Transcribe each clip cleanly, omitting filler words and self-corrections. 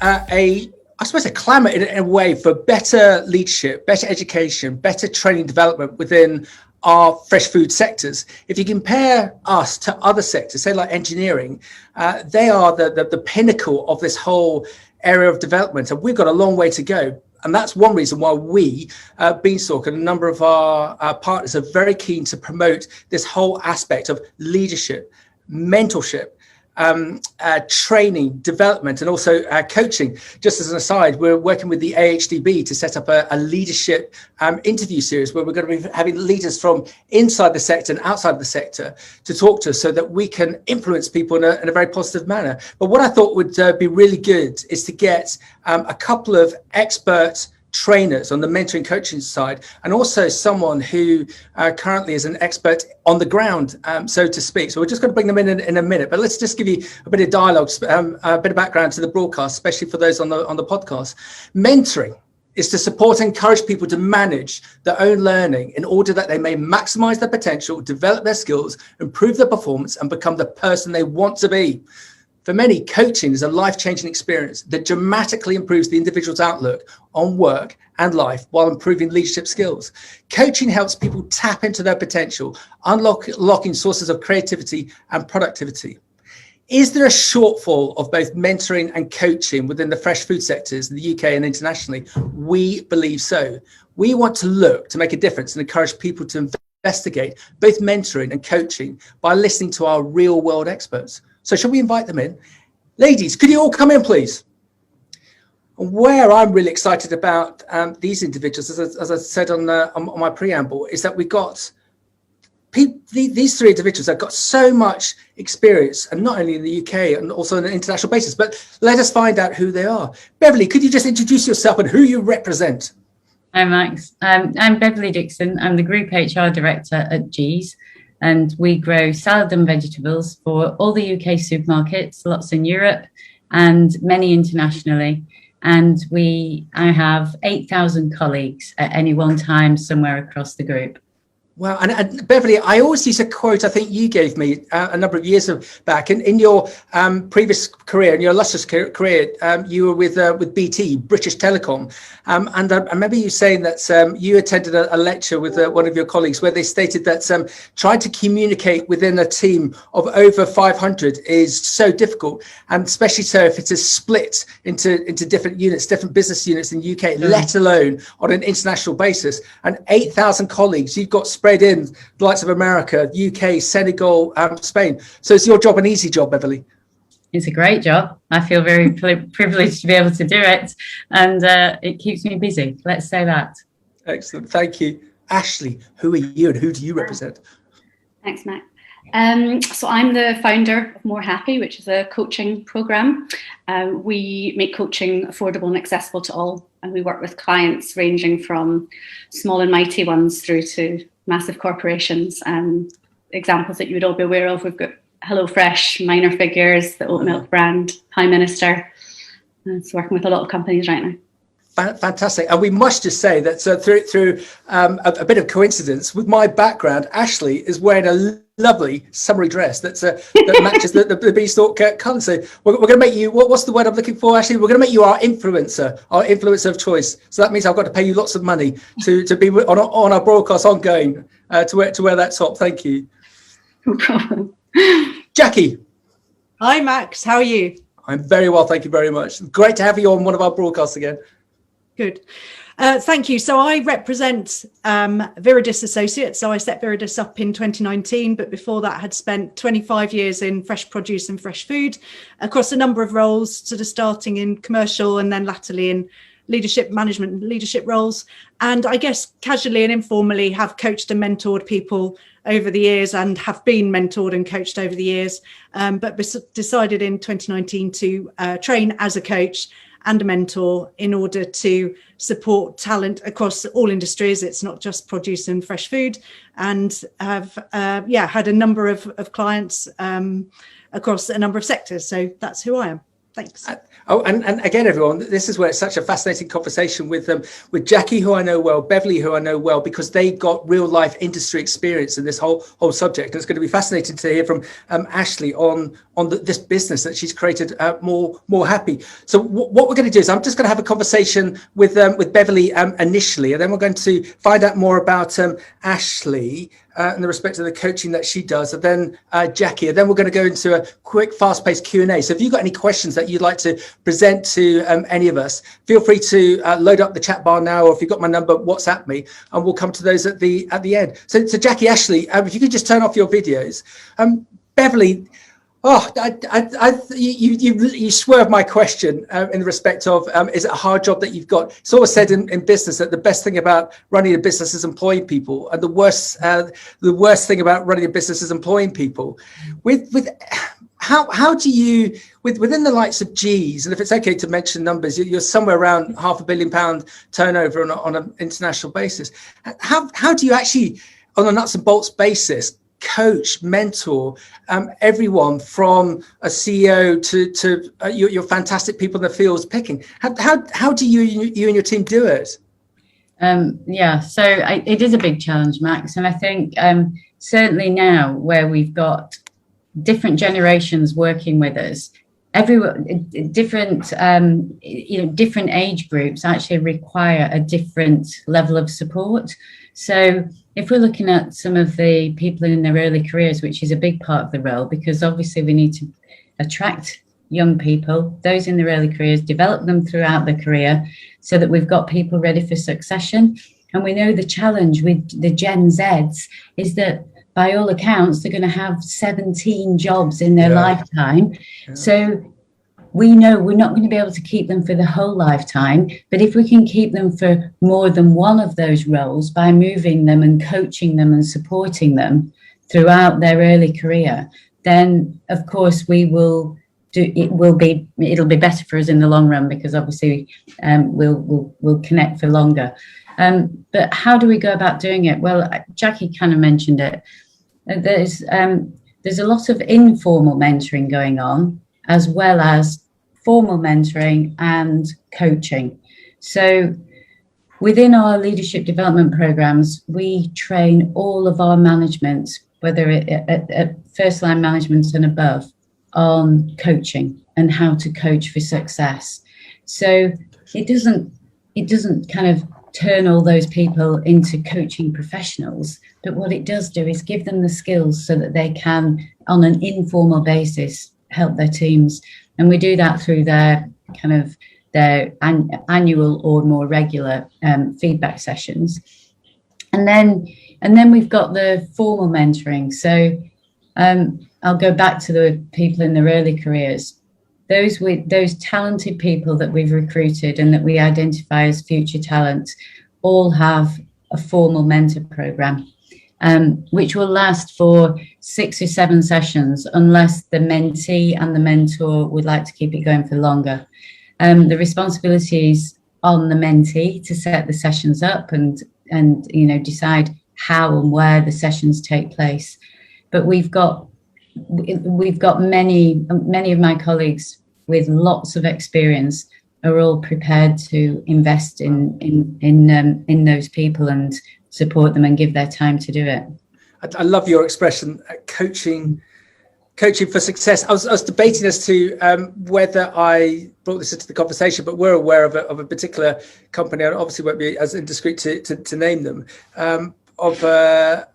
I suppose, a clamour in a way for better leadership, better education, better training development within our fresh food sectors. If you compare us to other sectors, say like engineering, they are the pinnacle of this whole area of development, and we've got a long way to go. And that's one reason why we, Beanstalk, and a number of our partners are very keen to promote this whole aspect of leadership, mentorship, training, development, and also coaching. Just as an aside, we're working with the AHDB to set up a leadership interview series where we're going to be having leaders from inside the sector and outside the sector to talk to us so that we can influence people in a very positive manner. But what I thought would be really good is to get a couple of expert trainers on the mentoring coaching side, and also someone who currently is an expert on the ground, so to speak. So we're just going to bring them in a minute, but let's just give you a bit of dialogue, a bit of background to the broadcast, especially for those on the podcast. Mentoring is to support and encourage people to manage their own learning in order that they may maximize their potential, develop their skills, improve their performance, and become the person they want to be. For many, coaching is a life-changing experience that dramatically improves the individual's outlook on work and life while improving leadership skills. Coaching helps people tap into their potential, unlocking sources of creativity and productivity. Is there a shortfall of both mentoring and coaching within the fresh food sectors in the UK and internationally? We believe so. We want to look to make a difference and encourage people to investigate both mentoring and coaching by listening to our real-world experts. So shall we invite them in? Ladies, could you all come in, please? Where I'm really excited about these individuals, as I said on my preamble, is that we've got these three individuals have got so much experience, and not only in the UK and also on an international basis, but let us find out who they are. Beverly, could you just introduce yourself and who you represent? Hi, Max. I'm Beverly Dixon. I'm the Group HR Director at G's. And we grow salad and vegetables for all the UK supermarkets, lots in Europe and many internationally. And I have 8,000 colleagues at any one time somewhere across the group. Wow. And Beverly, I always use a quote I think you gave me a number of years back. In your previous career, in your illustrious career, you were with BT, British Telecom. And I remember you saying that you attended a lecture with one of your colleagues where they stated that trying to communicate within a team of over 500 is so difficult. And especially so if it is split into different units, different business units in the UK, let alone on an international basis. And 8,000 colleagues, you've got spread in the likes of America, UK, Senegal, Spain. So is your job an easy job, Beverly? It's a great job. I feel very privileged to be able to do it, and it keeps me busy. Let's say that. Excellent. Thank you. Ashley, who are you and who do you represent? Thanks, Matt. So I'm the founder of More Happy, which is a coaching program. We make coaching affordable and accessible to all, and we work with clients ranging from small and mighty ones through to massive corporations. Examples that you would all be aware of, we've got HelloFresh, Minor Figures, the oat milk brand, Prime Minister. It's working with a lot of companies right now. Fantastic. And we must just say that through a bit of coincidence, with my background, Ashley is wearing a lovely summery dress that matches the Beanstalk colour. So we're going to make you, what's the word I'm looking for, Ashley? We're going to make you our influencer of choice. So that means I've got to pay you lots of money to be on our broadcast ongoing to wear that top. Thank you. No problem. Jacqui. Hi, Max. How are you? I'm very well. Thank you very much. Great to have you on one of our broadcasts again. Good. Thank you. So I represent Viridis Associates. So I set Viridis up in 2019, but before that had spent 25 years in fresh produce and fresh food across a number of roles, sort of starting in commercial and then latterly in leadership management and leadership roles. And I guess casually and informally have coached and mentored people over the years and have been mentored and coached over the years, but decided in 2019 to train as a coach and a mentor in order to support talent across all industries. It's not just produce and fresh food, and have had a number of clients across a number of sectors. So that's who I am. Thanks. And again, everyone, this is where it's such a fascinating conversation with Jacqui, who I know well, Beverly, who I know well, because they got real life industry experience in this whole subject. And it's going to be fascinating to hear from Ashley on on this business that she's created more happy. So what we're going to do is I'm just going to have a conversation with Beverly initially, and then we're going to find out more about Ashley in the respect of the coaching that she does, and then Jacqui, and then we're going to go into a quick fast-paced Q&A. So if you've got any questions that you'd like to present to any of us, feel free to load up the chat bar now, or if you've got my number, WhatsApp me, and we'll come to those at the end. So Jacqui, Ashley, if you could just turn off your videos. Beverly, you swerved my question in respect of is it a hard job that you've got? It's always said in business that the best thing about running a business is employing people, and the worst thing about running a business is employing people. How do you within the likes of G's, and if it's okay to mention numbers, you're somewhere around £500 million turnover on an international basis. How do you actually, on a nuts and bolts basis, coach, mentor everyone from a CEO to your fantastic people in the fields picking? How do you and your team do it? So it is a big challenge, Max, and I think certainly now where we've got different generations working with us, different different age groups actually require a different level of support. So if we're looking at some of the people in their early careers, which is a big part of the role, because obviously we need to attract young people, those in their early careers, develop them throughout their career so that we've got people ready for succession. And we know the challenge with the Gen Zs is that by all accounts, they're going to have 17 jobs in their lifetime. Yeah. So we know we're not going to be able to keep them for the whole lifetime, but if we can keep them for more than one of those roles by moving them and coaching them and supporting them throughout their early career, then of course it'll be better for us in the long run, because obviously we'll connect for longer. But how do we go about doing it? Well, Jacqui kind of mentioned it. There's a lot of informal mentoring going on, as well as formal mentoring and coaching. So within our leadership development programs, we train all of our management, whether at first line management and above, on coaching and how to coach for success. So it doesn't kind of turn all those people into coaching professionals, but what it does do is give them the skills so that they can, on an informal basis, help their teams. And we do that through their annual or more regular feedback sessions. And then we've got the formal mentoring. So I'll go back to the people in their early careers. Those talented people that we've recruited and that we identify as future talent all have a formal mentor program, which will last for 6 or 7 sessions, unless the mentee and the mentor would like to keep it going for longer. The responsibility is on the mentee to set the sessions up and decide how and where the sessions take place. But we've got many of my colleagues with lots of experience are all prepared to invest in those people and support them and give their time to do it. I love your expression, coaching for success. I was debating as to whether I brought this into the conversation, but we're aware of a particular company. I obviously won't be as indiscreet to name them, of a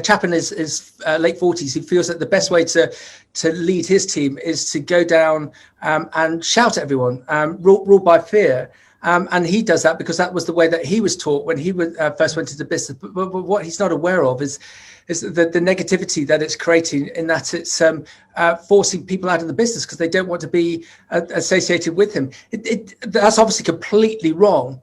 chap in his late 40s who feels that the best way to lead his team is to go down and shout at everyone, rule by fear. And he does that because that was the way that he was taught when he first went into business. But what he's not aware of is the negativity that it's creating, in that it's forcing people out of the business because they don't want to be associated with him. That's obviously completely wrong.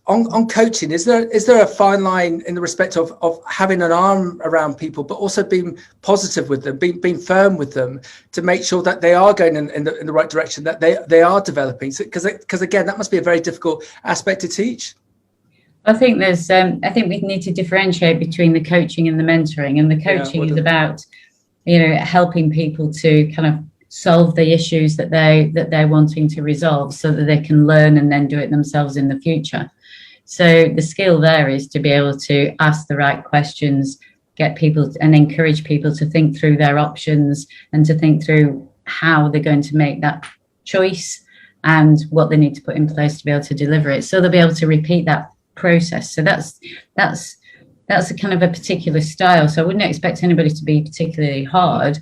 On coaching, is there a fine line in the respect of having an arm around people, but also being positive with them, being firm with them, to make sure that they are going in the right direction, that they are developing? Because again, that must be a very difficult aspect to teach. I think we need to differentiate between the coaching and the mentoring. And the coaching is about helping people to kind of solve the issues that they're wanting to resolve, so that they can learn and then do it themselves in the future. So the skill there is to be able to ask the right questions, get people and encourage people to think through their options and to think through how they're going to make that choice and what they need to put in place to be able to deliver it. So they'll be able to repeat that process. So that's a kind of a particular style. So I wouldn't expect anybody to be particularly hard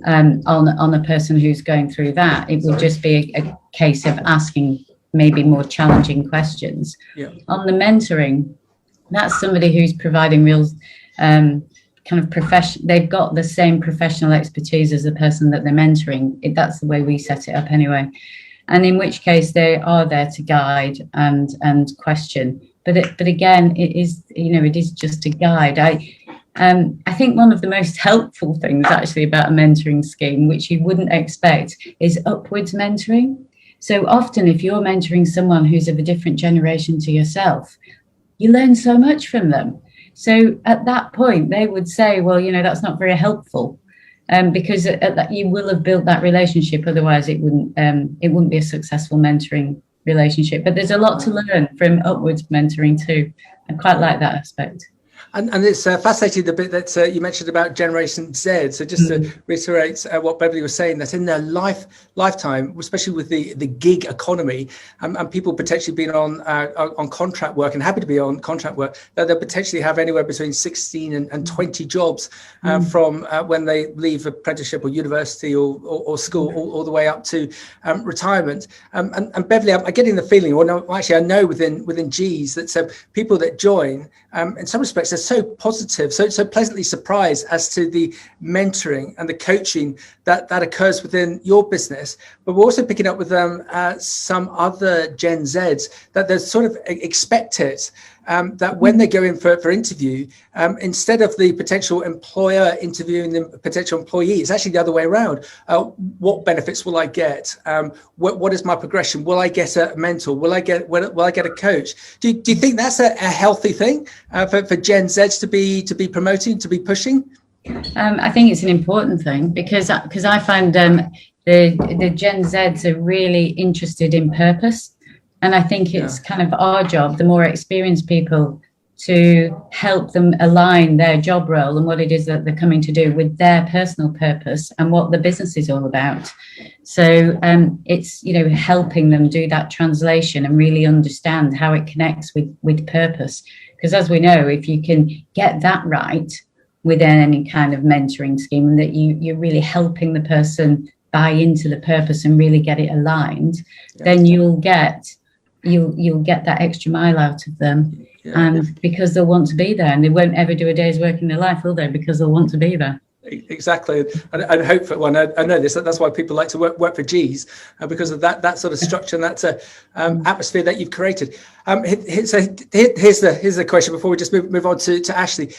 on a person who's going through that. It would just be a case of asking maybe more challenging questions. Yeah. On the mentoring, that's somebody who's providing real kind of profession. They've got the same professional expertise as the person that they're mentoring. That's the way we set it up anyway. And in which case they are there to guide and question. But again, it is just a guide. I think one of the most helpful things actually about a mentoring scheme, which you wouldn't expect, is upwards mentoring. So often if you're mentoring someone who's of a different generation to yourself, you learn so much from them. So at that point, they would say, well, that's not very helpful, because you will have built that relationship. Otherwise, it wouldn't be a successful mentoring relationship. But there's a lot to learn from upwards mentoring too. I quite like that aspect. And it's fascinating the bit that you mentioned about Generation Z. So just to reiterate what Beverly was saying, that in their lifetime, especially with the gig economy, and people potentially being on contract work and happy to be on contract work, that they'll potentially have anywhere between 16 and 20 jobs from when they leave apprenticeship or university or school all the way up to retirement. And Beverly, I'm getting the feeling, or no, actually I know within G's that people that join, in some respects, are so positive, so pleasantly surprised as to the mentoring and the coaching that occurs within your business. But we're also picking up with some other Gen Zs that they sort of expect it, that when they go in for interview, instead of the potential employer interviewing the potential employee, it's actually the other way around. What benefits will I get? What is my progression? Will I get a mentor? Will I get a coach? Do you think that's a healthy thing for Gen Zs to be promoting, to be pushing? I think it's an important thing because I find the Gen Zs are really interested in purpose. And I think it's kind of our job, the more experienced people, to help them align their job role and what it is that they're coming to do with their personal purpose and what the business is all about. So it's, helping them do that translation and really understand how it connects with purpose. Because as we know, if you can get that right within any kind of mentoring scheme, and that you're really helping the person buy into the purpose and really get it aligned, then you'll get that extra mile out of them, and because they'll want to be there, and they won't ever do a day's work in their life, will they? Because they'll want to be there. Exactly, and hope for one. I know this. That's why people like to work for G's, because of that sort of structure and that atmosphere that you've created. Here's the question before we just move on to Ashley.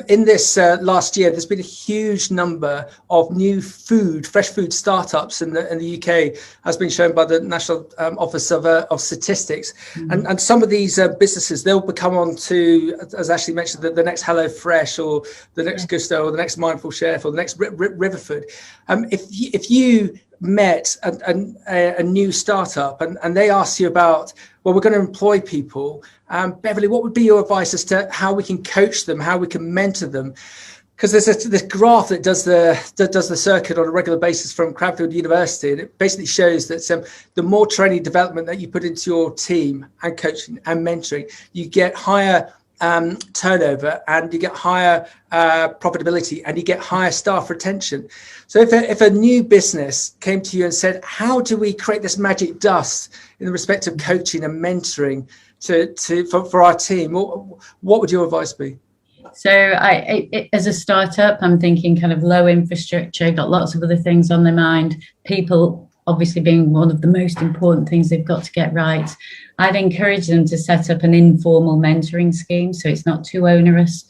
In this last year, there's been a huge number of new fresh food startups in the UK, has been shown by the National Office of Statistics. And some of these businesses, they'll become on to, as Ashley mentioned, the next Hello Fresh or the next Gusto or the next Mindful Chef or the next Riverfood. If you met a new startup and they asked you about, well, we're going to employ people, Beverly, what would be your advice as to how we can coach them, how we can mentor them? Because there's this graph that does the circuit on a regular basis from Cranfield University, and it basically shows that the more training development that you put into your team and coaching and mentoring, you get higher turnover, and you get higher profitability, and you get higher staff retention. So if a new business came to you and said, how do we create this magic dust in the respect of coaching and mentoring for our team, what would your advice be? So as a startup, I'm thinking kind of low infrastructure, got lots of other things on their mind, people obviously being one of the most important things they've got to get right. I'd encourage them to set up an informal mentoring scheme, so it's not too onerous.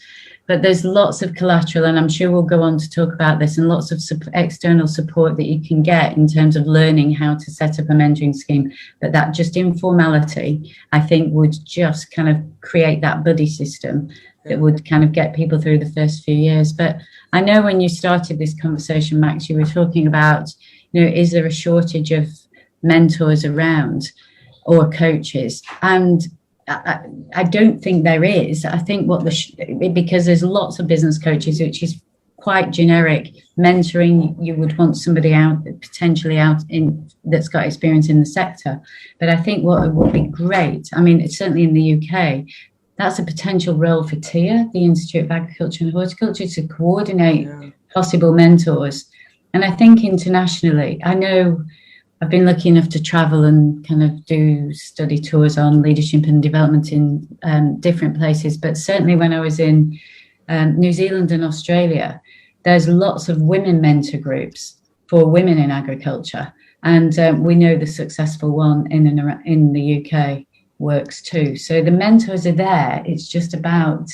But there's lots of collateral, and I'm sure we'll go on to talk about this, and lots of external support that you can get in terms of learning how to set up a mentoring scheme. But that just informality, I think, would just kind of create that buddy system that would kind of get people through the first few years. But I know when you started this conversation, Max, you were talking about, is there a shortage of mentors around or coaches? And I don't think there is. I think because there's lots of business coaches, which is quite generic. Mentoring, you would want somebody potentially out that's got experience in the sector. But I think what would be great, I mean, it's certainly in the UK, that's a potential role for TIA, the Institute of Agriculture and Horticulture, to coordinate possible mentors. And I think internationally, I know I've been lucky enough to travel and kind of do study tours on leadership and development in different places. But certainly when I was in New Zealand and Australia, there's lots of women mentor groups for women in agriculture. And we know the successful one in the UK works too. So the mentors are there. It's just about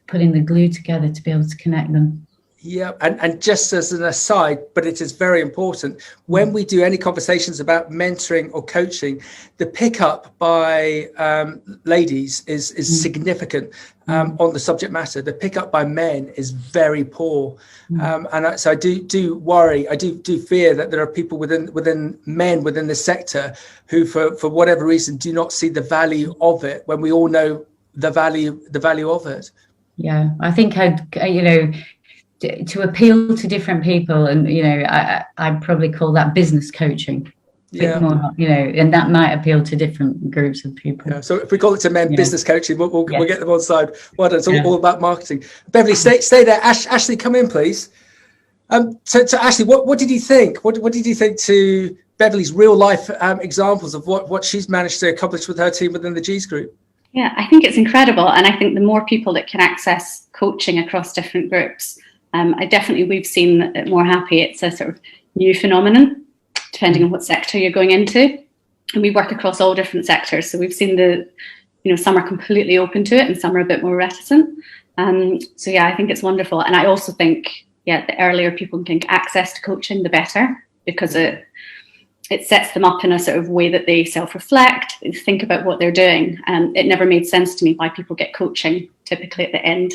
putting the glue together to be able to connect them. Yeah, and just as an aside, but it is very important, when we do any conversations about mentoring or coaching, the pickup by ladies is significant on the subject matter. The pickup by men is very poor. So I do worry, I do fear that there are people within men within the sector who, for whatever reason, do not see the value of it when we all know the value of it. Yeah, I think to appeal to different people, and I'd probably call that business coaching. Yeah, more, and that might appeal to different groups of people. Yeah. So if we call it to men business coaching, we'll get them on side. Well done. It's all about marketing. Beverly, stay there. Ashley, come in, please. So Ashley, what did you think? What did you think to Beverly's real life examples of what she's managed to accomplish with her team within the G's group? Yeah, I think it's incredible, and I think the more people that can access coaching across different groups. We've seen at More Happy, it's a sort of new phenomenon, depending on what sector you're going into. And we work across all different sectors. So we've seen some are completely open to it and some are a bit more reticent. I think it's wonderful. And I also think, the earlier people can get access to coaching, the better, because it sets them up in a sort of way that they self-reflect, think about what they're doing. And it never made sense to me why people get coaching typically at the end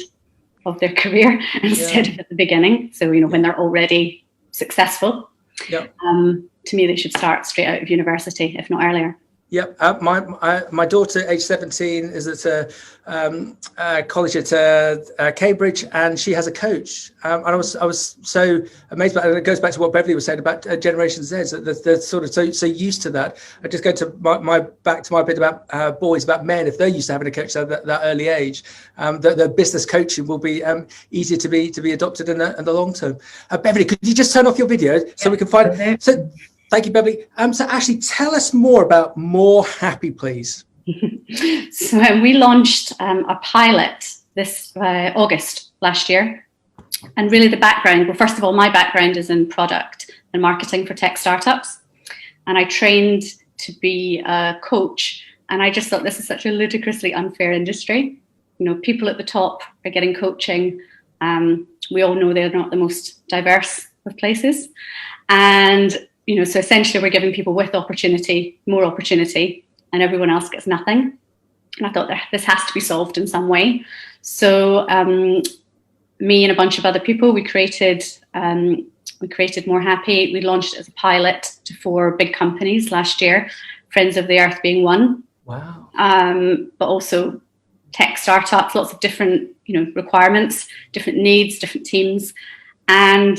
of their career instead of at the beginning. So, when they're already successful, to me, they should start straight out of university, if not earlier. Yep. My daughter, age 17, is at a college at Cambridge, and she has a coach. And I was so amazed by it. And it goes back to what Beverly was saying about Generation Z. They're sort of so used to that. I just go to back to my bit about boys, about men. If they're used to having a coach at that early age, the business coaching will be easier to be adopted in the long term. Beverly, could you just turn off your video so we can find it? So. Thank you, Beverly. So Ashley, tell us more about More Happy, please. So we launched a pilot this August last year. And really the background, well, first of all, my background is in product and marketing for tech startups. And I trained to be a coach. And I just thought this is such a ludicrously unfair industry. People at the top are getting coaching. We all know they're not the most diverse of places. And so essentially we're giving people with opportunity, more opportunity, and everyone else gets nothing. And I thought this has to be solved in some way. So me and a bunch of other people, we created More Happy. We launched it as a pilot to 4 big companies last year, Friends of the Earth being one. Wow. But also tech startups, lots of different, requirements, different needs, different teams. And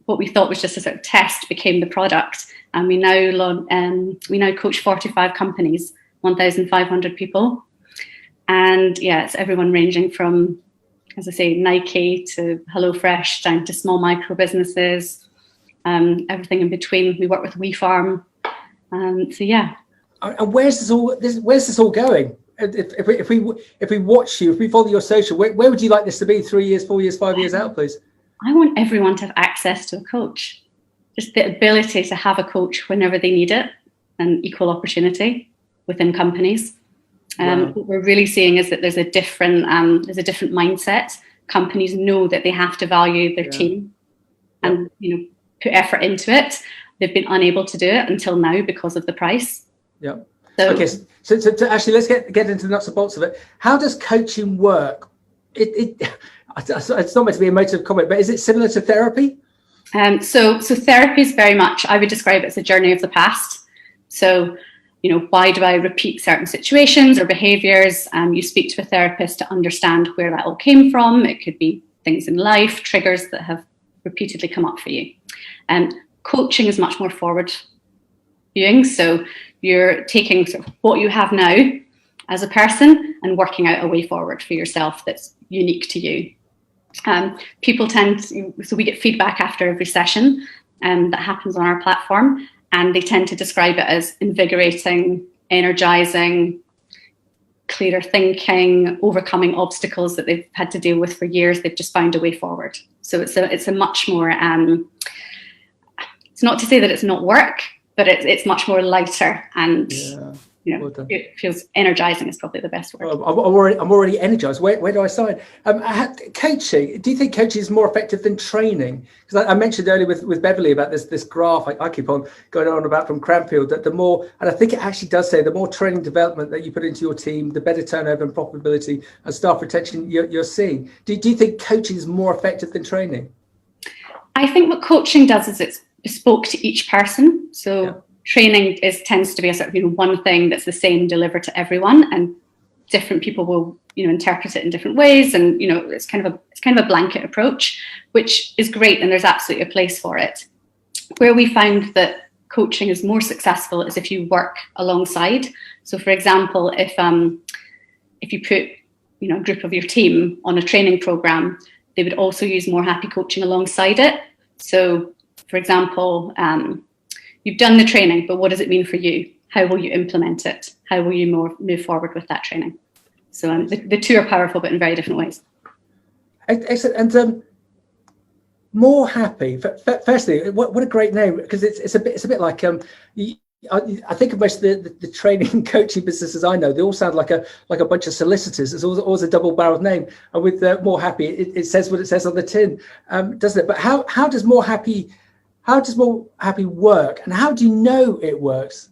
what we thought was just a sort of test became the product. And we now coach 45 companies, 1,500 people. And it's everyone ranging from, as I say, Nike to HelloFresh down to small micro businesses, everything in between. We work with WeFarm. And where's this all going? If we watch you, if we follow your social, where would you like this to be 3 years, 4 years, 5 years out, please? I want everyone to have access to a coach, just the ability to have a coach whenever they need it, and equal opportunity within companies. Wow. What we're really seeing is that there's a different mindset. Companies know that they have to value their team and put effort into it. They've been unable to do it until now because of the price. Yeah. So actually, let's get into the nuts and bolts of it. How does coaching work? It's not meant to be a motive comment, but is it similar to therapy? So therapy is very much, I would describe it as a journey of the past. So why do I repeat certain situations or behaviours? You speak to a therapist to understand where that all came from. It could be things in life, triggers that have repeatedly come up for you. And coaching is much more forward viewing. So you're taking sort of what you have now as a person and working out a way forward for yourself that's unique to you. People so we get feedback after every session that happens on our platform, and they tend to describe it as invigorating, energizing, clearer thinking, overcoming obstacles that they've had to deal with for years. They've just found a way forward. So it's a much more, it's not to say that it's not work, but it's much more lighter, and well done. It feels energizing is probably the best word. I'm already energized. Where do I sign? Coaching, do you think coaching is more effective than training? Because I mentioned earlier with Beverly about this graph I keep on going on about from Cranfield, that the more, and I think it actually does say, the more training development that you put into your team, the better turnover and profitability and staff retention you're seeing. Do you think coaching is more effective than training? I think what coaching does is it's bespoke to each person. So training tends to be a sort of one thing that's the same delivered to everyone, and different people will interpret it in different ways, and it's kind of a blanket approach, which is great, and there's absolutely a place for it. Where we find that coaching is more successful is if you work alongside. So for example, if you put a group of your team on a training program, they would also use More Happy coaching alongside it. So for example, you've done the training, but what does it mean for you? How will you implement it? How will you move forward with that training? So the two are powerful, but in very different ways. Excellent. And More Happy. Firstly, what a great name, because it's a bit like I think of most of the training and coaching businesses I know. They all sound like a bunch of solicitors. It's always a double-barreled name. And with More Happy, it says what it says on the tin, doesn't it? But how does More Happy work, and how do you know it works?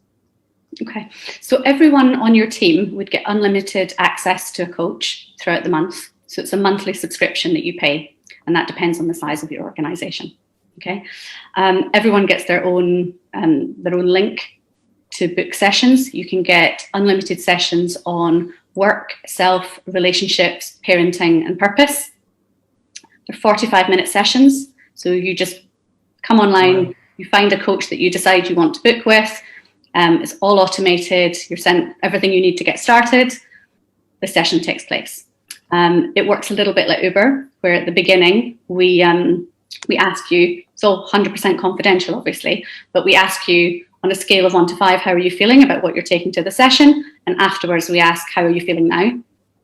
Okay, so everyone on your team would get unlimited access to a coach throughout the month. So it's a monthly subscription that you pay, and that depends on the size of your organization. Okay, everyone gets their own link to book sessions. You can get unlimited sessions on work, self, relationships, parenting, and purpose. They're 45-minute sessions, so you just come online, you find a coach that you decide you want to book with. It's all automated. You're sent everything you need to get started. The session takes place. It works a little bit like Uber, where at the beginning we ask you, it's all 100% confidential, obviously, but we ask you on a scale of 1 to 5, how are you feeling about what you're taking to the session? And afterwards we ask, how are you feeling now?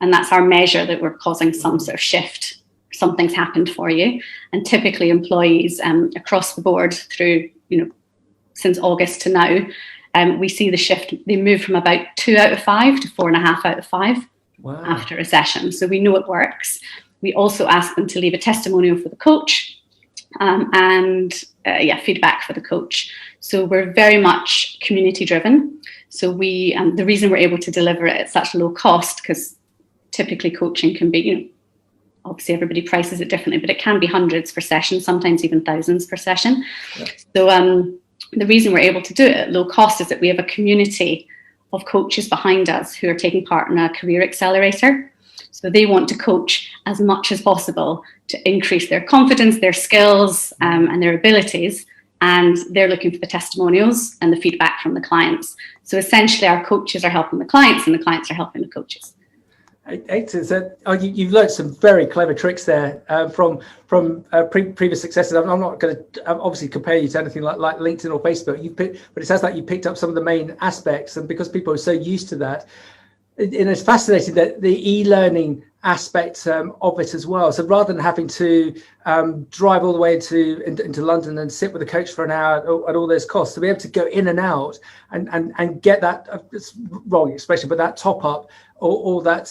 And that's our measure that we're causing some sort of shift. Something's happened for you. And typically employees across the board through, since August to now, we see the shift. They move from about 2 out of 5 to 4.5 out of 5 after a session. So we know it works. We also ask them to leave a testimonial for the coach and feedback for the coach. So we're very much community driven. So we the reason we're able to deliver it at such low cost, because typically coaching can be, obviously everybody prices it differently, but it can be hundreds per session, sometimes even thousands per session. Yeah. So the reason we're able to do it at low cost is that we have a community of coaches behind us who are taking part in a career accelerator. So they want to coach as much as possible to increase their confidence, their skills, and their abilities. And they're looking for the testimonials and the feedback from the clients. So essentially our coaches are helping the clients and the clients are helping the coaches. Excellent. So you've learned some very clever tricks there from previous successes. I'm not going to obviously compare you to anything like LinkedIn or Facebook. But it sounds like you picked up some of the main aspects, and because people are so used to that, it's fascinating that the e-learning aspect of it as well. So rather than having to drive all the way into London and sit with a coach for an hour at all those costs, to be able to go in and out and get that, it's wrong expression, but that top up or that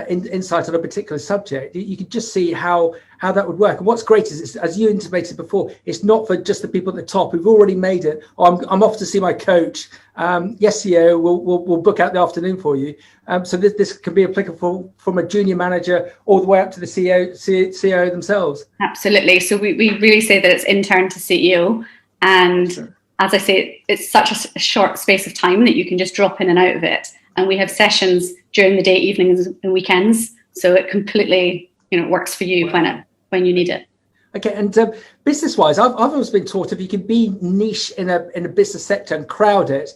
insight on a particular subject, you can just see how that would work. And what's great is, as you intimated before, it's not for just the people at the top who've already made it. Oh, I'm off to see my coach. Yes, CEO, we'll book out the afternoon for you. So this can be applicable from a junior manager all the way up to the CEO themselves. Absolutely. So we really say that it's intern to CEO, and as I say, it's such a short space of time that you can just drop in and out of it. And we have sessions during the day, evenings and weekends. So it completely, works for you when you need it. Okay, and business-wise, I've always been taught if you can be niche in a business sector and crowd it,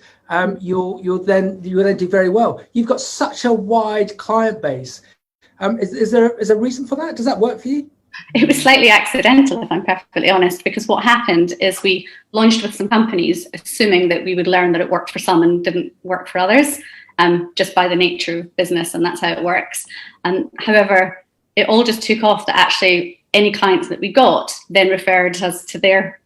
you'll then do very well. You've got such a wide client base. Is there a reason for that? Does that work for you? It was slightly accidental, if I'm perfectly honest, because what happened is we launched with some companies, assuming that we would learn that it worked for some and didn't work for others, just by the nature of business, and that's how it works. And however, it all just took off that actually any clients that we got then referred us to their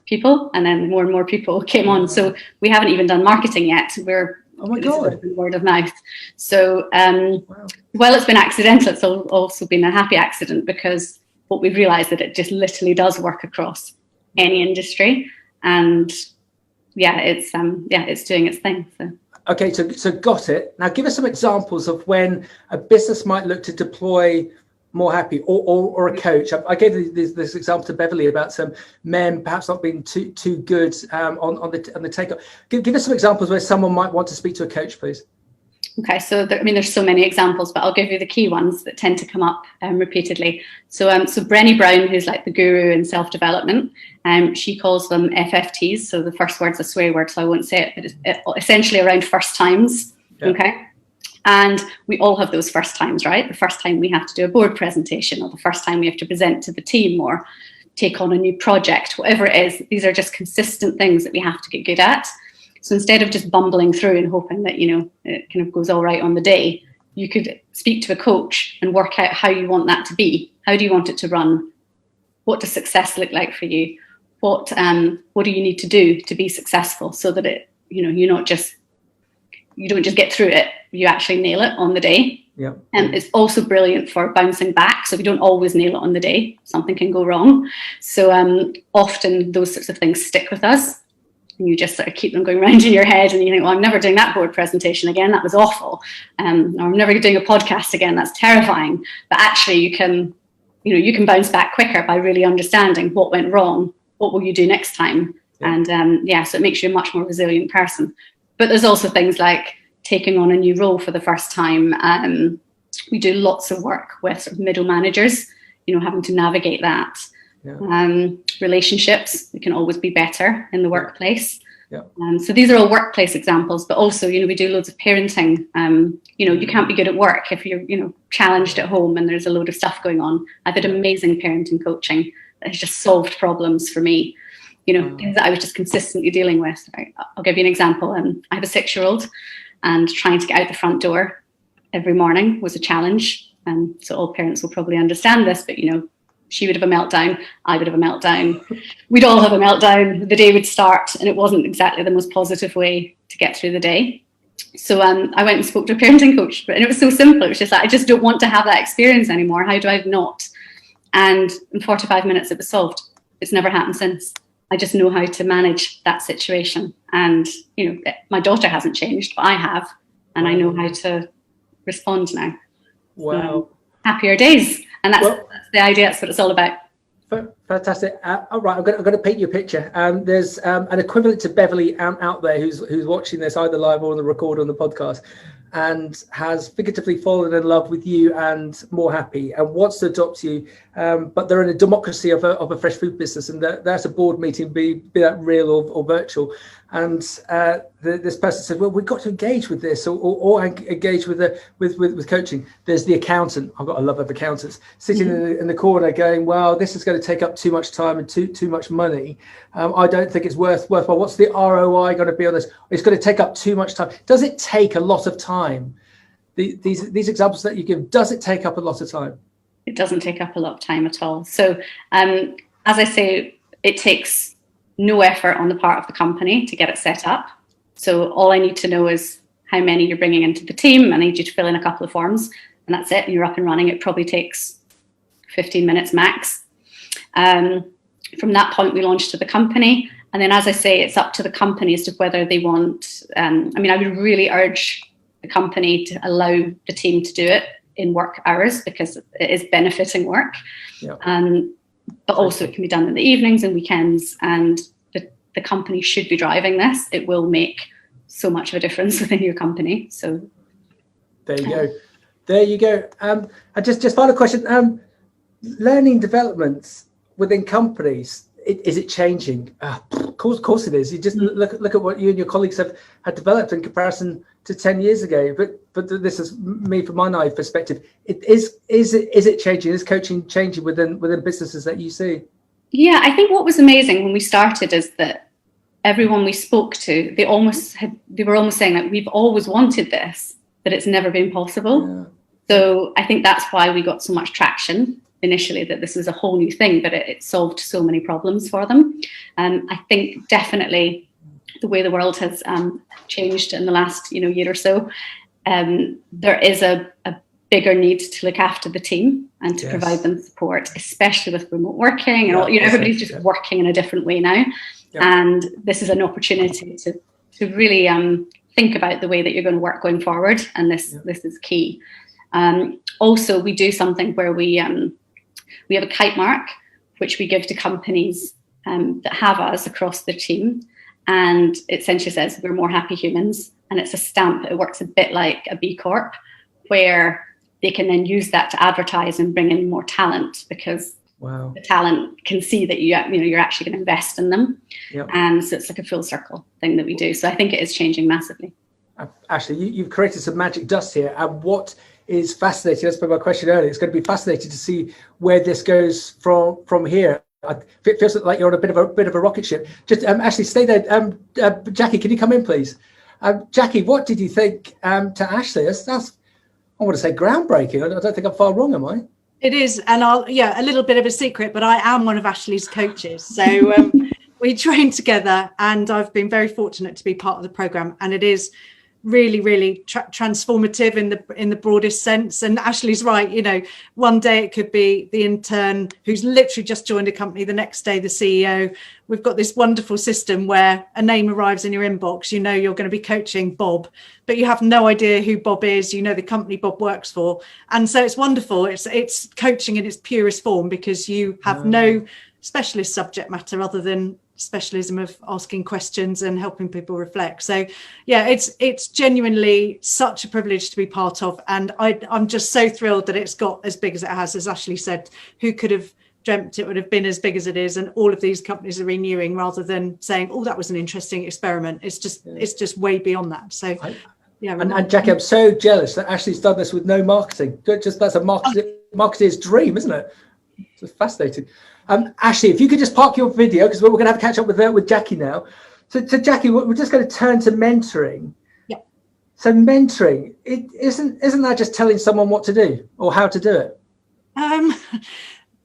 people, and then more and more people came on. So we haven't even done marketing yet. We're word of mouth. So well, it's been accidental. It's also been a happy accident, because what we've realized that it just literally does work across any industry, and it's doing its thing. So. Okay, so got it. Now give us some examples of when a business might look to deploy More Happy or a coach. I gave this example to Beverly about some men perhaps not being too good on the take-up. Give us some examples where someone might want to speak to a coach, please. Okay, so there's so many examples, but I'll give you the key ones that tend to come up repeatedly. So Brené Brown, who's like the guru in self-development, she calls them FFTs. So the first word's a swear word, so I won't say it, but it's essentially around first times. Yeah. Okay. And we all have those first times, right? The first time we have to do a board presentation, or the first time we have to present to the team, or take on a new project, whatever it is. These are just consistent things that we have to get good at. So instead of just bumbling through and hoping that, it kind of goes all right on the day, you could speak to a coach and work out how you want that to be. How do you want it to run? What does success look like for you? What do you need to do to be successful, so that it, you don't just get through it, you actually nail it on the day. Yeah. And it's also brilliant for bouncing back. So we don't always nail it on the day. Something can go wrong. So often those sorts of things stick with us. And you just sort of keep them going around in your head, and you think, well, I'm never doing that board presentation again. That was awful. Or I'm never doing a podcast again. That's terrifying. But actually you can bounce back quicker by really understanding what went wrong. What will you do next time? Yeah. And so it makes you a much more resilient person. But there's also things like taking on a new role for the first time. We do lots of work with sort of middle managers, having to navigate that. Yeah. Relationships, we can always be better in the workplace. Yeah. So these are all workplace examples, but also, we do loads of parenting. You can't be good at work if you're, challenged at home and there's a load of stuff going on. I've had amazing parenting coaching that has just solved problems for me. Things that I was just consistently dealing with. Right? I'll give you an example. I have a 6-year-old, and trying to get out the front door every morning was a challenge. So all parents will probably understand this, but she would have a meltdown, I would have a meltdown, we'd all have a meltdown, the day would start, and it wasn't exactly the most positive way to get through the day. So I went and spoke to a parenting coach, and it was so simple. It was just like, I just don't want to have that experience anymore. How do I not? And in 45 minutes it was solved. It's never happened since. I just know how to manage that situation. And, my daughter hasn't changed, but I have, and I know how to respond now. Wow. So, happier days. And that's the idea. That's what it's all about. Fantastic. All right, I'm going to paint you a picture. There's an equivalent to Beverly out there who's watching this either live or on the record on the podcast, and has figuratively fallen in love with you and More Happy, and wants to adopt you. But they're in a democracy of a fresh food business, and that's a board meeting, be that real or virtual. And this person said, well, we've got to engage with this or engage with coaching. There's the accountant. I've got a love of accountants sitting in the corner going, well, this is going to take up too much time and too much money. I don't think it's worthwhile. What's the ROI going to be on this? It's going to take up too much time. Does it take a lot of time? These examples that you give, does it take up a lot of time? It doesn't take up a lot of time at all. So as I say, it takes no effort on the part of the company to get it set up. So all I need to know is how many you're bringing into the team. I need you to fill in a couple of forms, and that's it. And you're up and running. It probably takes 15 minutes max. From that point, we launch to the company. And then, as I say, it's up to the company as to whether they want, I would really urge the company to allow the team to do it in work hours, because it is benefiting work. Yeah. But also it can be done in the evenings and weekends, and the company should be driving this, it will make so much of a difference within your company. So there you go. There you go. And just final question. Learning developments within companies, is it changing? Of course it is. You just look at what you and your colleagues had developed in comparison to 10 years ago. But this is me from my naive perspective. Is it changing? Is coaching changing within businesses that you see? Yeah, I think what was amazing when we started is that everyone we spoke to, they were almost saying that we've always wanted this, but it's never been possible. Yeah. So I think that's why we got so much traction initially, that this is a whole new thing, but it solved so many problems for them. I think definitely the way the world has changed in the last year or so, there is a bigger need to look after the team and to provide them support, especially with remote working and all. Everybody's just working in a different way now. And this is an opportunity to really think about the way that you're going to work going forward, and this is key. Also, we do something where we have a kite mark which we give to companies that have us across their team, and it essentially says we're more happy humans, and it's a stamp. It works a bit like a B Corp, where they can then use that to advertise and bring in more talent, because the talent can see that you're actually going to invest in them. And so it's like a full circle thing that we do. So I think it is changing massively. Ashley, you've created some magic dust here, and what is fascinating, that's my question earlier, it's going to be fascinating to see where this goes from here. It feels like you're on a bit of a rocket ship. Just Ashley, stay there. Jacqui, can you come in, please? Jacqui, what did you think to Ashley? That's I want to say groundbreaking. I don't think I'm far wrong, am I? It is, and a little bit of a secret, but I am one of Ashley's coaches. So we train together, and I've been very fortunate to be part of the program, and it is really, really transformative in the broadest sense. And Ashley's right. One day it could be the intern who's literally just joined a company, the next day the CEO. We've got this wonderful system where a name arrives in your inbox, you're going to be coaching Bob, but you have no idea who Bob is, the company Bob works for. And so it's wonderful. It's coaching in its purest form, because you have no specialist subject matter other than specialism of asking questions and helping people reflect. So it's genuinely such a privilege to be part of, and I'm just so thrilled that it's got as big as it has. As Ashley said, who could have dreamt it would have been as big as it is, and all of these companies are renewing rather than saying, oh, that was an interesting experiment. It's just way beyond that. So and Jacqui, I'm so jealous that Ashley's done this with no marketing. That's a marketer's dream, isn't it? It's fascinating. Ashley, if you could just park your video, because we're going to have a catch up with Jacqui now. So Jacqui, we're just going to turn to mentoring. Yeah. So mentoring, isn't that just telling someone what to do or how to do it?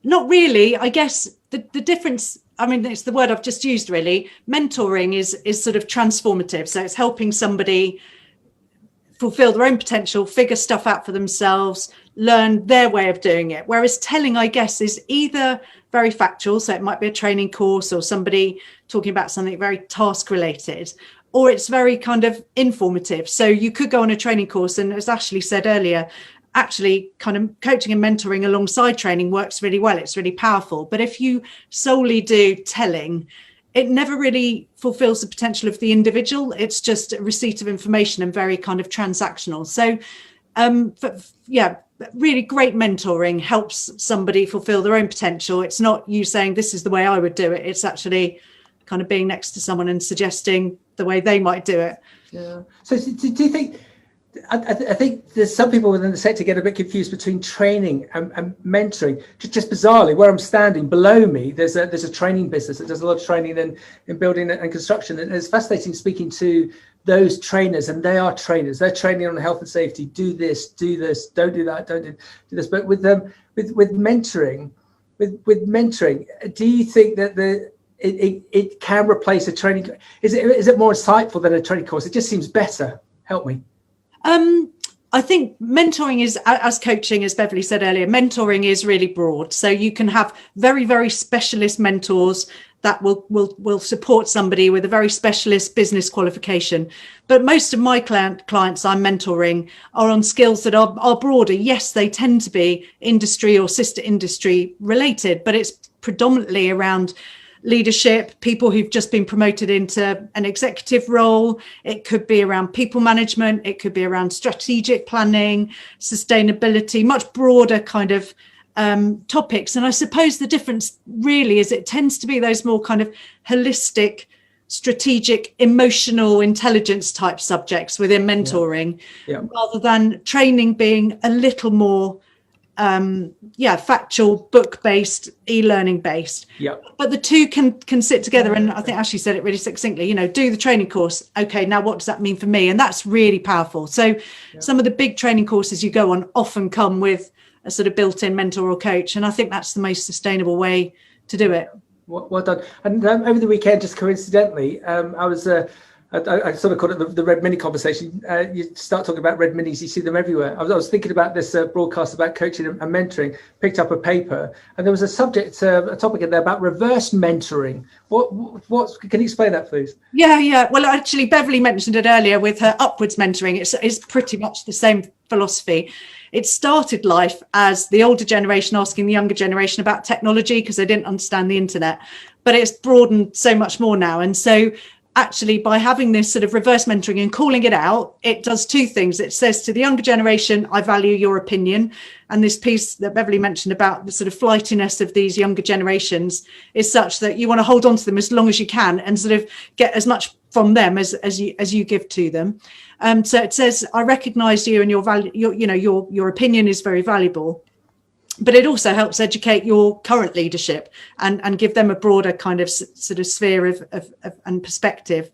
Not really. I guess the difference, it's the word I've just used, really. Mentoring is sort of transformative. So it's helping somebody fulfill their own potential, figure stuff out for themselves, learn their way of doing it. Whereas telling, I guess, is either very factual, so it might be a training course or somebody talking about something very task related, or it's very kind of informative. So you could go on a training course, and as Ashley said earlier, actually kind of coaching and mentoring alongside training works really well. It's really powerful. But if you solely do telling, it never really fulfills the potential of the individual. It's just a receipt of information and very kind of transactional. So really great mentoring helps somebody fulfill their own potential. It's not you saying this is the way I would do it. It's actually kind of being next to someone and suggesting the way they might do it. Yeah. So do you think, I think there's some people within the sector get a bit confused between training and mentoring. Just bizarrely, where I'm standing below me, there's a training business that does a lot of training in building and construction. And it's fascinating speaking to those trainers, and they are trainers. They're training on health and safety. Do this, don't do that, don't do this. But with mentoring, do you think that it can replace a training? Is it more insightful than a training course? It just seems better. Help me. I think mentoring is, as coaching, as Beverly said earlier, mentoring is really broad. So you can have very, very specialist mentors that will support somebody with a very specialist business qualification. But most of my clients I'm mentoring are on skills that are broader. Yes, they tend to be industry or sister industry related, but it's predominantly around leadership, people who've just been promoted into an executive role. It could be around people management. It could be around strategic planning, sustainability, much broader kind of topics. And I suppose the difference really is it tends to be those more kind of holistic, strategic, emotional intelligence type subjects within mentoring, rather than training being a little more factual, book-based, e-learning based. But the two can sit together. And I think Ashley said it really succinctly, you know, do the training course. Okay, now what does that mean for me? And that's really powerful. So some of the big training courses you go on often come with a sort of built-in mentor or coach. And I think that's the most sustainable way to do it. Well done. And over the weekend, just coincidentally, I was I sort of call it the red mini conversation. You start talking about red minis, you see them everywhere. I was thinking about this broadcast about coaching and mentoring, picked up a paper, and there was a topic in there about reverse mentoring. What can you explain that, please? Yeah. Well, actually, Beverly mentioned it earlier with her upwards mentoring. It's pretty much the same philosophy. It started life as the older generation asking the younger generation about technology because they didn't understand the internet, but it's broadened so much more now. And so actually, by having this sort of reverse mentoring and calling it out, it does two things. It says to the younger generation, I value your opinion. And this piece that Beverly mentioned about the sort of flightiness of these younger generations is such that you want to hold on to them as long as you can and sort of get as much from them as you give to them. So it says, I recognize you and your value, your opinion is very valuable. But it also helps educate your current leadership and give them a broader kind of sort of sphere of and perspective.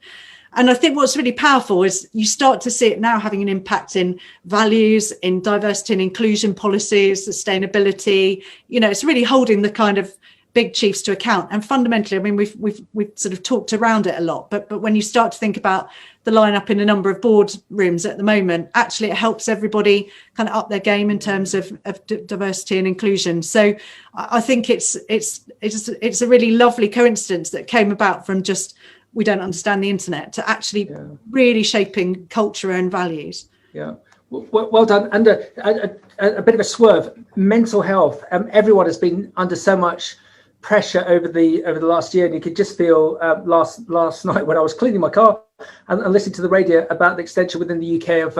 And I think what's really powerful is you start to see it now having an impact in values, in diversity and inclusion policies, sustainability. You know, it's really holding the kind of big chiefs to account. And fundamentally, I mean, we've sort of talked around it a lot, but when you start to think about the lineup in a number of boardrooms at the moment, actually it helps everybody kind of up their game in terms of diversity and inclusion. So I think it's a really lovely coincidence that came about from just we don't understand the internet to actually really shaping culture and values. Yeah. Well done. And a bit of a swerve. Mental health. Everyone has been under so much pressure over the last year, and you could just feel last night when I was cleaning my car and listening to the radio about the extension within the UK of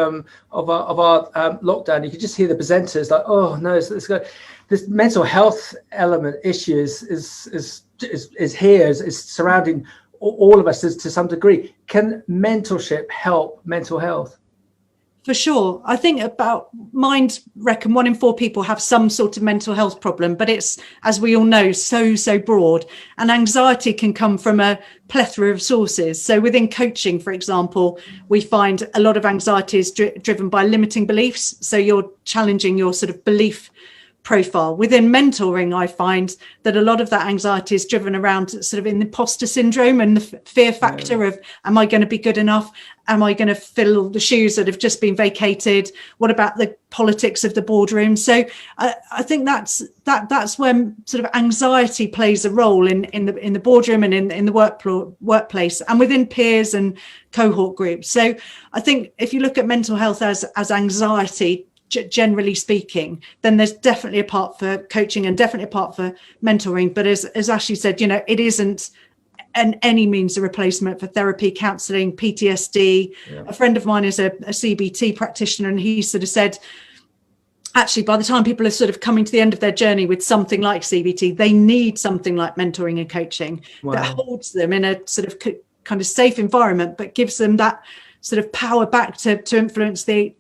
our lockdown. You could just hear the presenters like, oh no, this mental health element issue is here, is surrounding all of us to some degree. Can mentorship help mental health? For sure. I think reckon 1 in 4 people have some sort of mental health problem, but it's, as we all know, so broad. And anxiety can come from a plethora of sources. So within coaching, for example, we find a lot of anxiety is driven by limiting beliefs. So you're challenging your sort of belief profile. Within mentoring, I find that a lot of that anxiety is driven around sort of imposter syndrome and the fear factor of, am I going to be good enough? Am I going to fill the shoes that have just been vacated? What about the politics of the boardroom? So I think that's where sort of anxiety plays a role in the boardroom and in the workplace and within peers and cohort groups. So I think if you look at mental health as anxiety, generally speaking, then there's definitely a part for coaching and definitely a part for mentoring. But as Ashley said, you know, it isn't any means a replacement for therapy, counselling, PTSD. A friend of mine is a CBT practitioner, and he sort of said, actually, by the time people are sort of coming to the end of their journey with something like CBT, they need something like mentoring and coaching that holds them in a sort of kind of safe environment, but gives them that sort of power back to influence the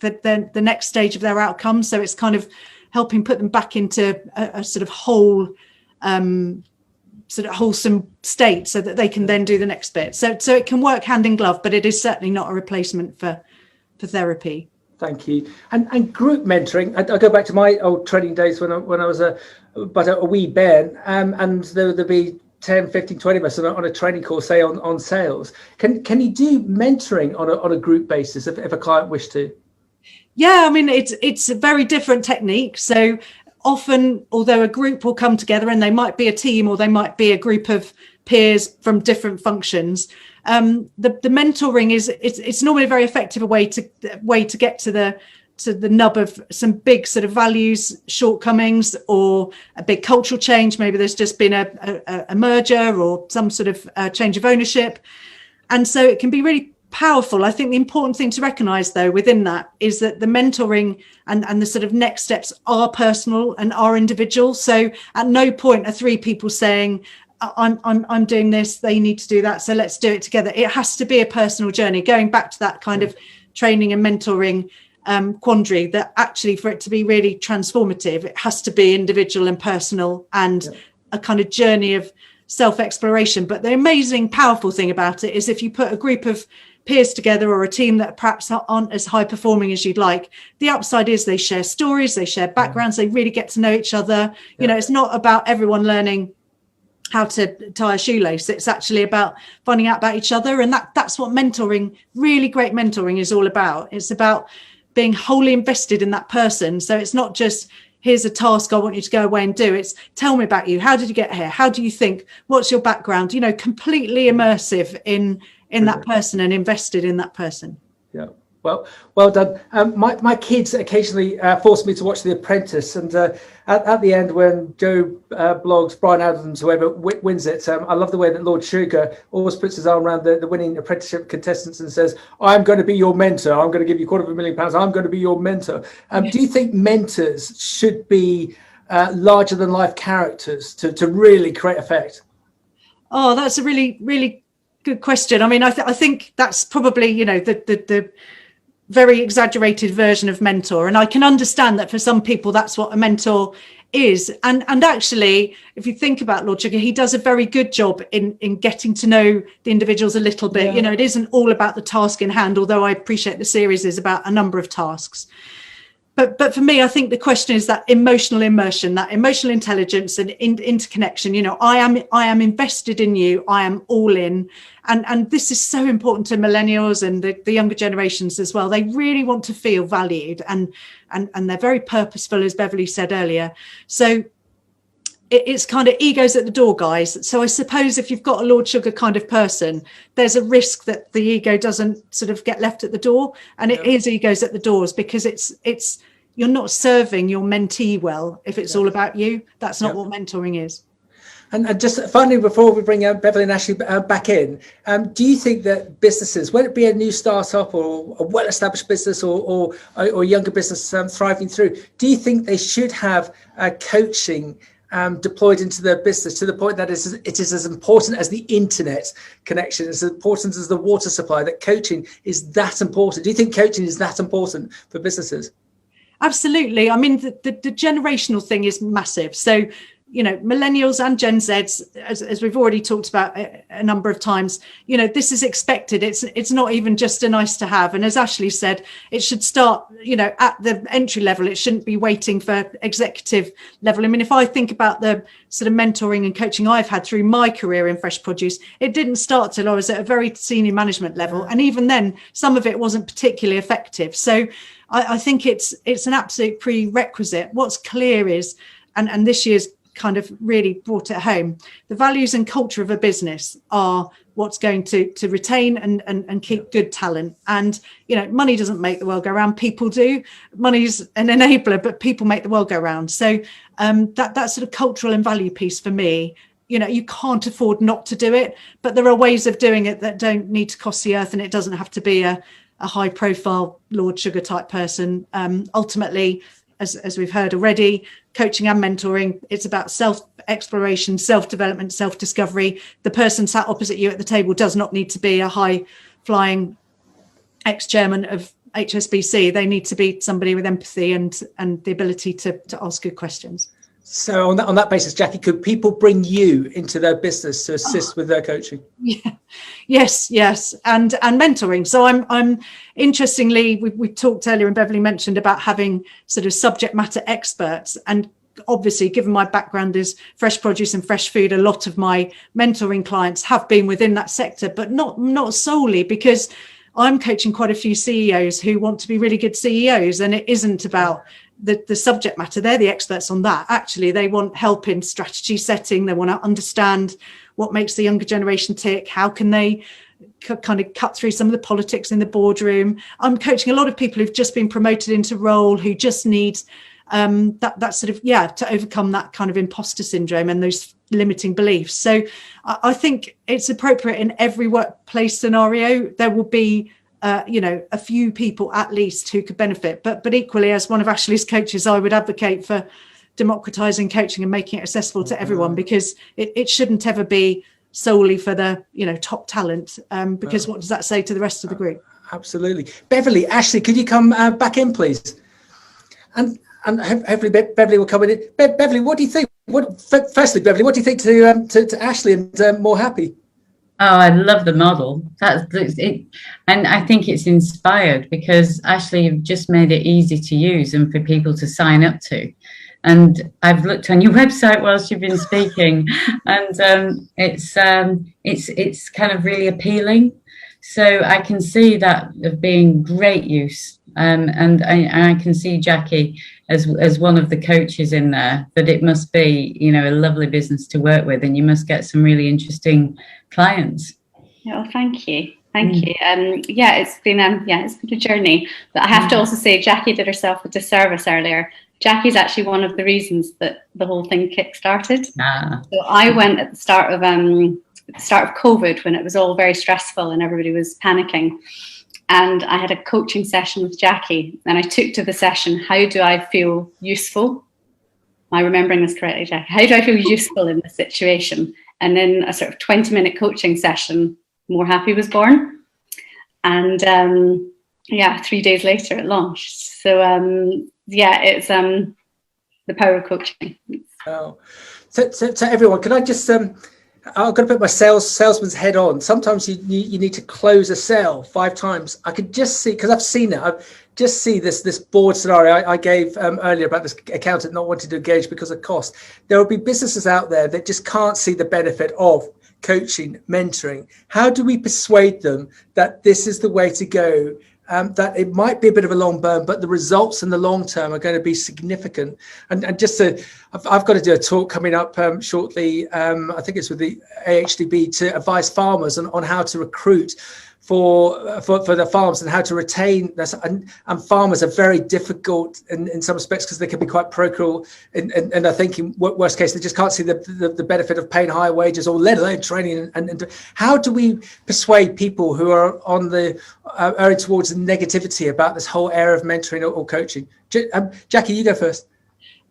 next stage of their outcomes. So it's kind of helping put them back into a sort of whole, sort of wholesome state so that they can then do the next bit. So it can work hand in glove, but it is certainly not a replacement for therapy. Thank you. And group mentoring, I go back to my old training days when I was a wee bairn, and there'd be 10, 15, 20 of us on a training course, say on sales. Can you do mentoring on a group basis if a client wished to? Yeah, I mean, it's a very different technique. So often, although a group will come together and they might be a team or they might be a group of peers from different functions, the mentoring it's normally a very effective way to get to to the nub of some big sort of values shortcomings or a big cultural change. Maybe there's just been a merger or some sort of change of ownership. And so it can be really powerful. I think the important thing to recognize, though, within that is that the mentoring and the sort of next steps are personal and are individual. So at no point are three people saying, I'm doing this, they need to do that, so let's do it together. It has to be a personal journey, going back to that kind of training and mentoring quandary, that actually for it to be really transformative, it has to be individual and personal and a kind of journey of self-exploration. But the amazing, powerful thing about it is if you put a group of peers together or a team that perhaps aren't as high performing as you'd like, the upside is they share stories, they share backgrounds, they really get to know each other. You know, it's not about everyone learning how to tie a shoelace. It's actually about finding out about each other. And that's what mentoring, really great mentoring, is all about. It's about being wholly invested in that person. So it's not just, here's a task I want you to go away and do. It's, tell me about you. How did you get here? How do you think? What's your background? You know, completely immersive in that person and invested in that person. Yeah. Well done. My kids occasionally force me to watch The Apprentice, and at the end, when Joe Bloggs, Brian Adams, whoever wins it, I love the way that Lord Sugar always puts his arm around the winning apprenticeship contestants and says, "I'm going to be your mentor. I'm going to give you £250,000. I'm going to be your mentor." Do you think mentors should be larger than life characters to really create effect? Oh, that's a really, really good question. I mean, I think that's probably, you know, the very exaggerated version of mentor, and I can understand that for some people that's what a mentor is. And actually, if you think about Lord Sugar, he does a very good job in getting to know the individuals a little bit. You know, it isn't all about the task in hand, although I appreciate the series is about a number of tasks. But for me, I think the question is that emotional immersion, that emotional intelligence and interconnection. You know, I am invested in you. I am all in. And this is so important to millennials and the younger generations as well. They really want to feel valued and they're very purposeful, as Beverly said earlier. So it's kind of egos at the door, guys. So I suppose if you've got a Lord Sugar kind of person, there's a risk that the ego doesn't sort of get left at the door, and it is egos at the doors, because it's you're not serving your mentee well if it's all about you. That's not what mentoring is. And just finally, before we bring Beverly and Ashley back in, do you think that businesses, whether it be a new startup or a well-established business or younger business thriving through, do you think they should have coaching deployed into their business to the point that it is as important as the internet connection, as important as the water supply, that coaching is that important? Do you think coaching is that important for businesses? Absolutely. I mean, the generational thing is massive. So, you know, millennials and Gen Zs, as we've already talked about a number of times, you know, this is expected. It's not even just a nice to have. And as Ashley said, it should start, you know, at the entry level. It shouldn't be waiting for executive level. I mean, if I think about the sort of mentoring and coaching I've had through my career in fresh produce, it didn't start till I was at a very senior management level. And even then, some of it wasn't particularly effective. So I think it's an absolute prerequisite. What's clear is, and this year's kind of really brought it home, the values and culture of a business are what's going to retain and keep good talent. And, you know, money doesn't make the world go round, people do. Money's an enabler, but people make the world go round. So that sort of cultural and value piece for me, you know, you can't afford not to do it, but there are ways of doing it that don't need to cost the earth, and it doesn't have to be a high profile Lord Sugar type person. Ultimately, as we've heard already, coaching and mentoring, it's about self-exploration, self-development, self-discovery. The person sat opposite you at the table does not need to be a high-flying ex-chairman of HSBC. They need to be somebody with empathy and the ability to ask good questions. So on that basis, Jacqui, could people bring you into their business to assist with their coaching? Yeah. Yes, and mentoring. So I'm interestingly, we talked earlier and Beverly mentioned about having sort of subject matter experts, and obviously, given my background is fresh produce and fresh food, a lot of my mentoring clients have been within that sector, but not solely, because I'm coaching quite a few CEOs who want to be really good CEOs, and it isn't about the subject matter. They're the experts on that. Actually, they want help in strategy setting. They want to understand what makes the younger generation tick. How can they kind of cut through some of the politics in the boardroom. I'm coaching a lot of people who've just been promoted into role, who just need that sort of, to overcome that kind of imposter syndrome and those limiting beliefs. So I think it's appropriate in every workplace scenario. There will be a few people at least who could benefit, but equally, as one of Ashley's coaches, I would advocate for democratizing coaching and making it accessible to everyone, because it shouldn't ever be solely for the top talent, because what does that say to the rest of the group? Absolutely. Ashley, could you come back in, please? And hopefully Beverly will come in. Beverly, what do you think? Firstly, Beverly, what do you think to Ashley and More Happy? Oh, I love the model. That's it, and I think it's inspired because Ashley, you've just made it easy to use and for people to sign up to. And I've looked on your website whilst you've been speaking, and it's kind of really appealing. So I can see that of being great use, and I can see Jacqui as one of the coaches in there. That it must be a lovely business to work with, and you must get some really interesting clients. Yeah, well, thank you. It's been a journey, but I have to also say Jacqui did herself a disservice earlier. Jacqui's actually one of the reasons that the whole thing kick-started. So I went at the start of COVID, when it was all very stressful and everybody was panicking, and I had a coaching session with Jacqui, and I took to the session, how do I feel useful? Am I remembering this correctly, Jacqui? How do I feel useful in this situation? And then a sort of 20-minute coaching session, More Happy was born. And 3 days later it launched. So it's the power of coaching. Oh, so everyone, can I just I've got to put my salesman's head on. Sometimes you need to close a sale 5 times. I could just see, because I've seen it. I've just see this board scenario I gave earlier about this accountant not wanting to engage because of cost. There will be businesses out there that just can't see the benefit of coaching, mentoring. How do we persuade them that this is the way to go? That it might be a bit of a long burn, but the results in the long term are going to be significant. And just I've got to do a talk coming up shortly. I think it's with the AHDB, to advise farmers on how to recruit for the farms and how to retain this. And farmers are very difficult in some respects because they can be quite parochial. And I think in worst case, they just can't see the benefit of paying higher wages, or let alone training. And how do we persuade people who are on the erring towards the negativity about this whole area of mentoring or coaching? Jacqui, you go first.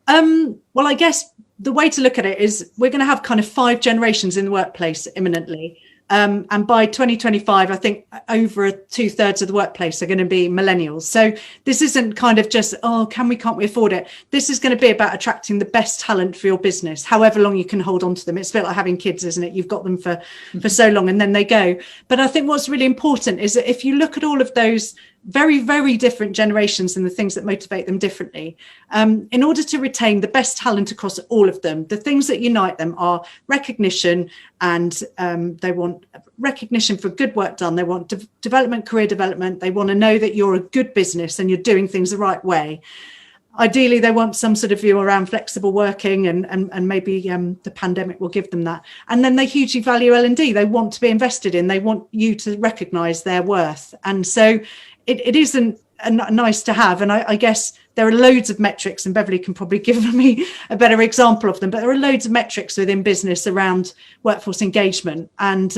Well, I guess the way to look at it is we're going to have kind of 5 generations in the workplace imminently. And by 2025, I think over 2/3 of the workplace are going to be millennials. So this isn't kind of just, can't we afford it? This is going to be about attracting the best talent for your business, however long you can hold on to them. It's a bit like having kids, isn't it? You've got them for so long and then they go. But I think what's really important is that if you look at all of those very, very different generations and the things that motivate them differently, in order to retain the best talent across all of them, the things that unite them are recognition, and they want recognition for good work done. They want development, career development. They want to know that you're a good business and you're doing things the right way. Ideally, they want some sort of view around flexible working, and maybe the pandemic will give them that. And then they hugely value L&D. They want to be invested in. They want you to recognise their worth. And so it isn't nice to have. And I guess there are loads of metrics, and Beverly can probably give me a better example of them, but there are loads of metrics within business around workforce engagement. And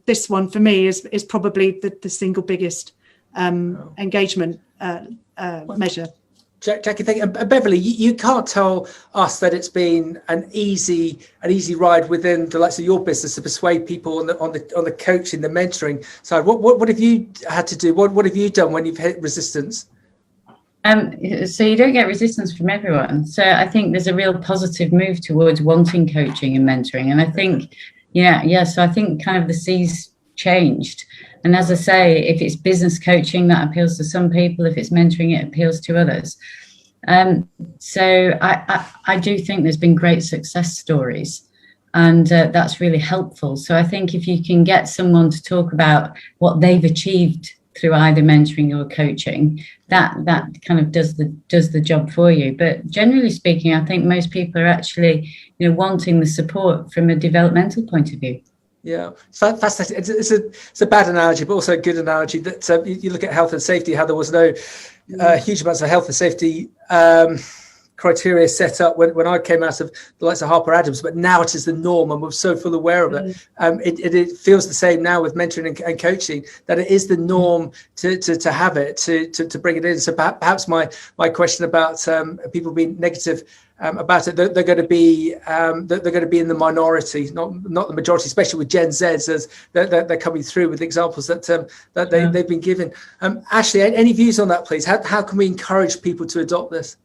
this one for me is probably the single biggest engagement measure. Jacqui, thank you. Beverly, you can't tell us that it's been an easy ride within the likes of your business to persuade people on the coaching, the mentoring side. What have you had to do? What have you done when you've hit resistance? So you don't get resistance from everyone. So I think there's a real positive move towards wanting coaching and mentoring. And I think, so I think kind of the seas changed. And as I say, if it's business coaching, that appeals to some people. If it's mentoring, it appeals to others. So I do think there's been great success stories, and that's really helpful. So I think if you can get someone to talk about what they've achieved through either mentoring or coaching, that kind of does the job for you. But generally speaking, I think most people are actually wanting the support from a developmental point of view. Yeah, fascinating. It's a bad analogy, but also a good analogy that you look at health and safety, how there was no huge amounts of health and safety criteria set up when I came out of the likes of Harper Adams, but now it is the norm, and we're so full aware of it. It feels the same now with mentoring and coaching, that it is the norm to have it, to bring it in. So perhaps my question about people being negative about it, they're going to be in the minority, not the majority, especially with Gen Zs, as they're coming through with examples that they've been given. Ashley, any views on that, please? How can we encourage people to adopt this?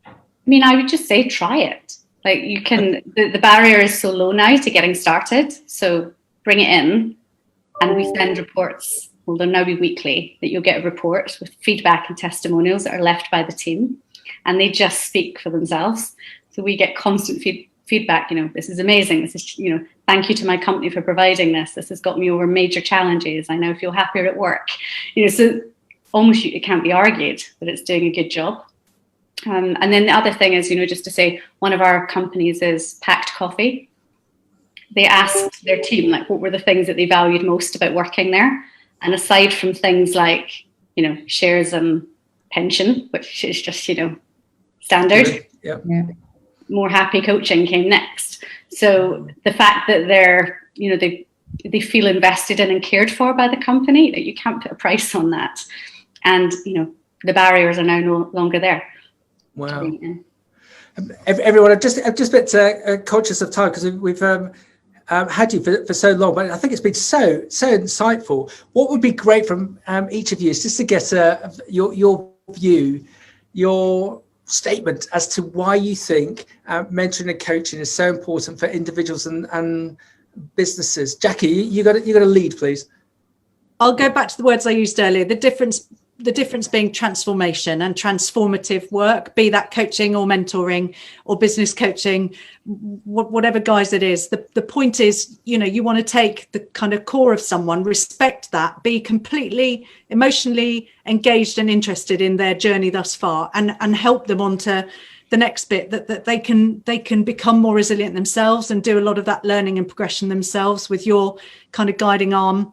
I mean, I would just say try it. Like, you can, the barrier is so low now to getting started. So bring it in, and we send reports. Well, they'll now be weekly, that you'll get a report with feedback and testimonials that are left by the team, and they just speak for themselves. So we get constant feedback. This is amazing. This is, thank you to my company for providing this. This has got me over major challenges. I now feel happier at work. So almost it can't be argued that it's doing a good job. And then the other thing is, just to say, one of our companies is Packed Coffee. They asked their team, like, what were the things that they valued most about working there? And aside from things like, shares and pension, which is just, standard, yeah. More happy coaching came next. So the fact that they're, they feel invested in and cared for by the company, that you can't put a price on that. And, the barriers are now no longer there. Wow. Everyone, I'm just a bit conscious of time, because we've had you for so long, but I think it's been so insightful. What would be great from each of you is just to get your view, your statement as to why you think mentoring and coaching is so important for individuals and businesses. Jacqui, you got to lead, please. I'll go back to the words I used earlier. The difference being transformation and transformative work, be that coaching or mentoring or business coaching, whatever guise it is. The point is, you want to take the kind of core of someone, respect that, be completely emotionally engaged and interested in their journey thus far, and help them on to the next bit, that they can become more resilient themselves and do a lot of that learning and progression themselves with your kind of guiding arm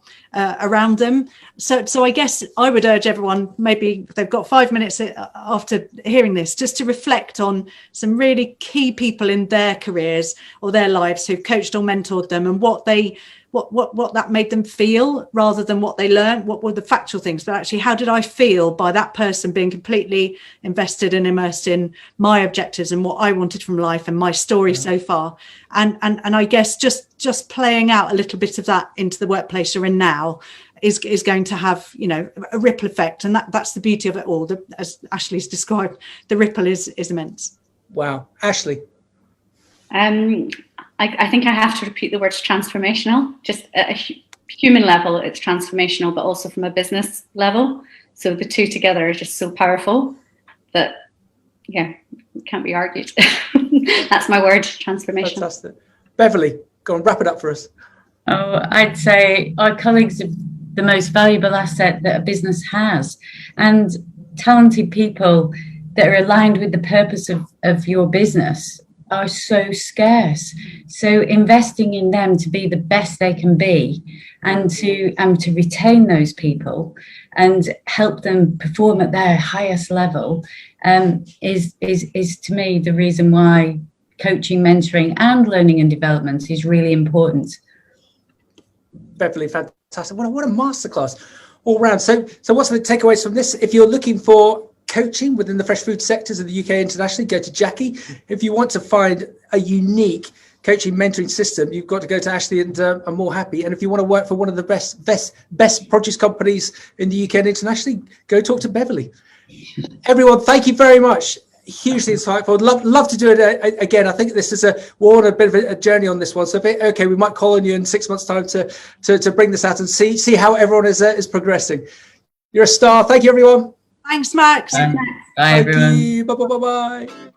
around them. So I guess I would urge everyone, maybe if they've got 5 minutes after hearing this, just to reflect on some really key people in their careers or their lives who've coached or mentored them, and what that made them feel, rather than what they learned, what were the factual things, but actually how did I feel by that person being completely invested and immersed in my objectives and what I wanted from life and my story so far. And I guess just playing out a little bit of that into the workplace you're in now is going to have, a ripple effect. And that's the beauty of it all. As Ashley's described, the ripple is immense. Wow. Ashley. I think I have to repeat the words transformational. Just at a human level, it's transformational, but also from a business level. So the two together are just so powerful that, it can't be argued. That's my word, transformational. Fantastic. Beverly, go and wrap it up for us. Oh, I'd say our colleagues are the most valuable asset that a business has, and talented people that are aligned with the purpose of your business are so scarce. So investing in them to be the best they can be, and to retain those people and help them perform at their highest level is to me the reason why coaching, mentoring and learning and development is really important. Beverly, fantastic. What a masterclass all round. So what's the takeaways from this? If you're looking for coaching within the fresh food sectors of the UK internationally, go to Jacqui. If you want to find a unique coaching mentoring system, you've got to go to Ashley and I'm More Happy. And if you want to work for one of the best produce companies in the UK and internationally, go talk to Beverly. Everyone, thank you very much. Hugely insightful. Love to do it again. I think this is we're on a bit of a journey on this one. So we might call on you in 6 months' time to bring this out and see how everyone is progressing. You're a star. Thank you, everyone. Thanks, Max. Bye, everyone. Thank you. Bye.